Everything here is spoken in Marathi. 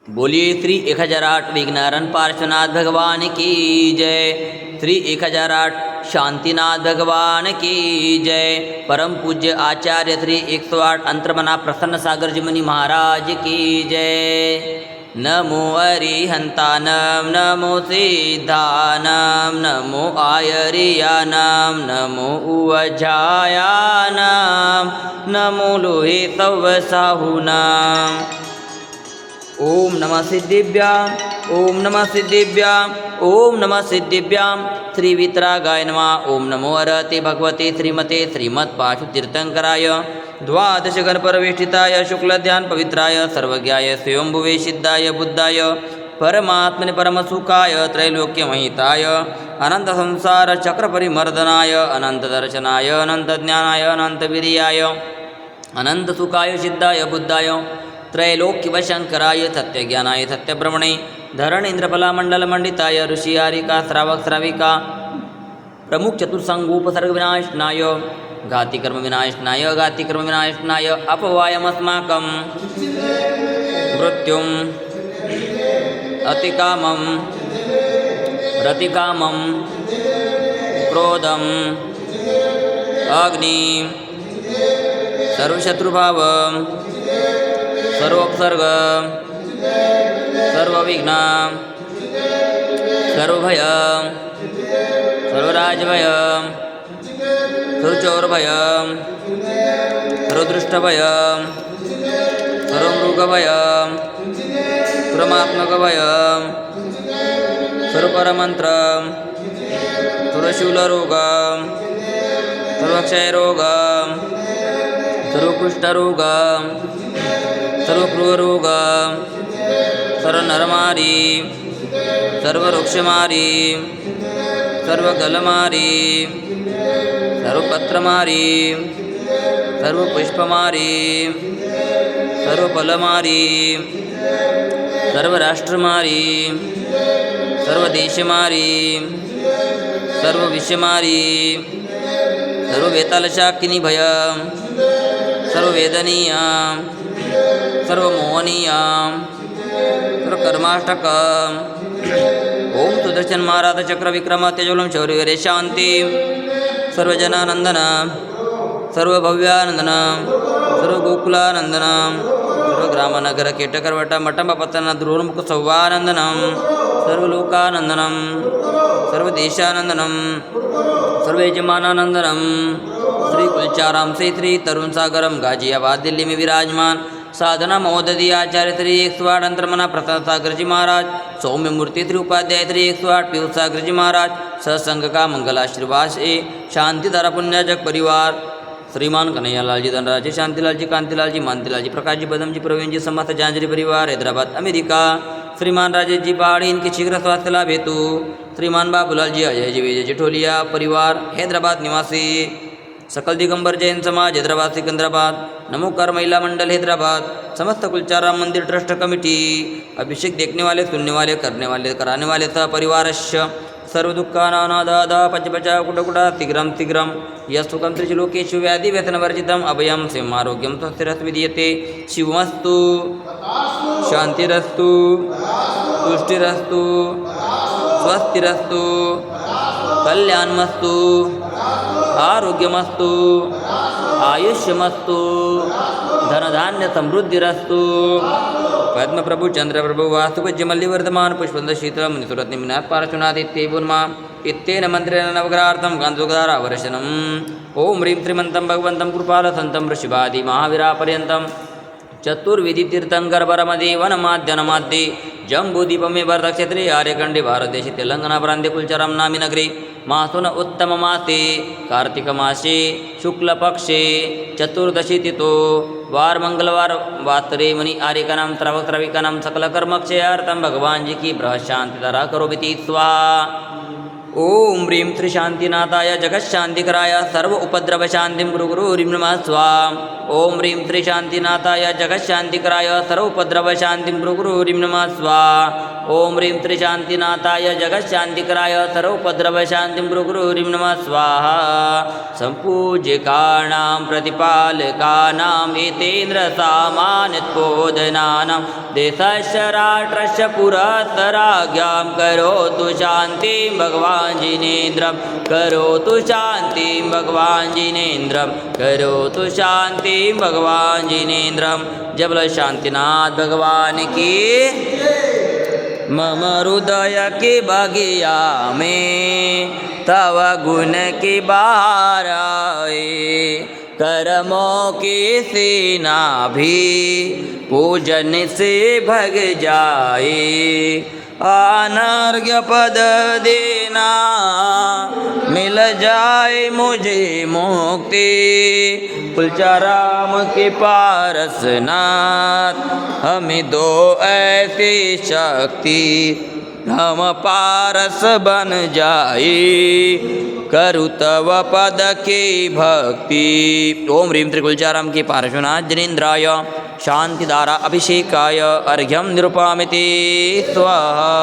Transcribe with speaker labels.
Speaker 1: बोलिए श्री 1008 विघ्नहरण पार्श्वनाथ भगवान की जय। श्री 1008 शांतिनाथ भगवान की जय। परम पूज्य आचार्य श्री 108 अंतर्मना प्रसन्न सागर जी मुनि महाराज की जय। नमो अरिहंतानम नमो सिद्धानम नमो आयरियानम नमो उवझायानम नमो लोहे सवसाहुनाम। ओम नमः सिद्धिभ्याम ओम नमः सिद्धिभ्याम ओम नमः सिद्धिभ्याम। श्री वितरागाय नमः। ओम नमो अरहते भगवते श्रीमते श्रीमत्पाशु तीर्थंकराय द्वादश गणपरवेष्टिताय शुक्लध्यान पवित्राय सर्वज्ञाय स्वयंभुवे सिद्धाय बुद्धाय परमात्मने परमसुखाय त्रैलोक्यमहिताय अनंत संसार चक्र परिमर्दनाय अनंत दर्शनाय अनंत ज्ञानाय अनंत वीर्याय अनंत सुखाय सिद्धाय बुद्धाय त्रैलोक्यवशंकराय सत्यज्ञानाय सत्यब्रह्मणे धरणेन्द्रफलामण्डलमण्डिताय ऋषि हारिका श्रावक श्राविका प्रमुख चतुर्संगोपसर्ग विनाशनाय घातिकर्म विनाशनाय घातिकर्म विनाशनाय अपवायमस्माकं मृत्युम् अतिकामं प्रतिकामं क्रोधम् अग्नि सर्वशत्रुभावं सर्वोपसर्ग सर्वविघ्न सर्वभय सर्वराजभय सर्वचौरभय सर्वदृष्टभय सर्वमृगभय सर्वमात्मकभय सर्वपरमंत्र सर्वशूलरोग सर्वक्षयरोग सर्वकुष्ठरोग सर्वक्रूरोग सर्वनरमारी सर्ववृक्षमारी सर्वगलमारी सर्वपत्रमारी सर्वपुष्पमारी सर्वफलमारी सर्वराष्ट्रमारी सर्वदेशमारी सर्वविषमारी सर्ववेतालशाकिनी भय सर्ववेदनीय सर्वमोहनीय सर्वकर्माष्टक। ओम सुदर्शन महाराज चक्र विक्रम तेजोलम शौर्य शांति सर्वजनानंदन सर्वभव्यानंदन सर्वगोकुलानंदन सर्वग्रामनगर कीटकर्वट मठंबपतन ध्रुवमुख सौवानंदनम सर्वलोकानंदनम सर्वदेशानंदनम सर्वयजमानानंदनम। श्री कुलचाराम से श्री तरुण सागरम गाजियाबाद दिल्ली में विराजमान साधना महोदय आचार्य श्री 108 अंतर्मना प्रसन्न सागर जी महाराज सौम्य मूर्ति श्री उपाध्याय श्री 108 पीयूष सागर जी महाराज सत्संग का मंगलाशीर्वाद से शांतिधारा पुण्यजक परिवार श्रीमान कन्हैयालाल जी धनराज जी शांतिलाल जी कांतिलाल जी मानतीलाल जी प्रकाश जी बदम जी प्रवीण जी समस्त जांजरी परिवार हैदराबाद अमेरिका श्रीमान राजेश जी पहाड़ी इनके शीघ्र स्वास्थ्य लाभ हेतु श्रीमान बाबूलाल जी अजय जी विजय जी ठोलिया परिवार हैदराबाद निवासी सकल दिगंबर जैन समाज हैदराबाद सिकंदराबाद नमोकार महिला मंडल हैदराबाद समस्त कुलचाराम मंदिर ट्रस्ट कमिटी अभिषेक देखने वाले सुनने वाले करने वाले कराने वाले सह परिवारस्य सर्व दुःखानानादादा पचपचा कुटकुटा तिग्रम तिग्रम यस्तुकं त्रिलोकेषु व्याधि व्यसनवर्जितम् अभयं सिंहारोग्यं स्वस्तिरस्तु विधीयते शिवमस्तु शांतिरस्तु तुष्टिरस्तु स्वस्तिरस्तु कल्याणमस्तु आरोग्यमस्तु आयुष्यमस्तु धनधान्य समृद्धिरस्तु। पद्मप्रभु चंद्रप्रभु वास्तुपज्य मल्लिवर्धमान पुष्पंद शीतल मुनिसुरत निम्नाथ पार्श्वनाथ इत्येवन्मा इत्येन मंत्रेण नवग्रहार्थं गान्धोग्धारावर्षणम्। ओम ह्रीं श्रीमन्तं भगवन्तं कृपालसन्तं ऋषिवादि महावीरापर्यन्तं चतुर्विधितीर्थंकरपरमदेवनमाद्यनमाद्ये जम्बूदीपमे भरतक्षेत्रे आर्यखण्डे भारतदेशे तेलंगाना प्रान्ते कुलचाराम नामी नगरे मासुन उत्तममासे कार्तिकमासे शुक्लपक्षे चतुर्दशी तिथो वार मंगलवार वासरे मुनि आर्यकानां श्रावक श्राविकानां सकलकर्मक्षयार्थं भगवान जी की बृहत् शांतिधारा करोमिति स्वाहा। ओम ह्रीं त्रिशांतिनाथाय जगशांतिकराय सर्व उपद्रव शांतिं गुरु गुरु ह्रीं नमः स्वाहा। ओम ह्रीं त्रिशांतिनाथाय जगशांतिकराय सर्व उपद्रव शांतिं गुरु गुरु ह्रीं नमः स्वाहा। ओम ह्रीं त्रिशांतिनाथाय जगशांतिकराय सर्व उपद्रव शांतिं गुरु गुरु ह्रीं नमः स्वाहा। संपूज्यकानां प्रतिपालकानां एतेन्द्र सामान्यतपोधनानां देशस्य राष्ट्रस्य पुरस्सराज्ञां करोतु शान्तिं भगवान् जिनेन्द्रं करोतु शान्तिं भगवान् जिनेन्द्रं करोतु शान्तिं भगवान् जिनेन्द्रं। जय बोलो शांतिनाथ भगवान की। मम हृदय की बगिया में तव गुण की बहार आए, कर्मों की सीना भी पूजन से भग जाए। अनर्घ्य पद देना मिल जाए मुझे मुक्ति, कुलचाराम के पारसनाथ हमें दो ऐसी शक्ति, हम पारस बन जाए करु तव पद की भक्ति। ओम ह्रीं त्रिकुलचाराम के पार्श्वनाथ जनेन्द्राय शांतिधारा अभिषेकाय अर्घ्यं निरूपयामि स्वाहा।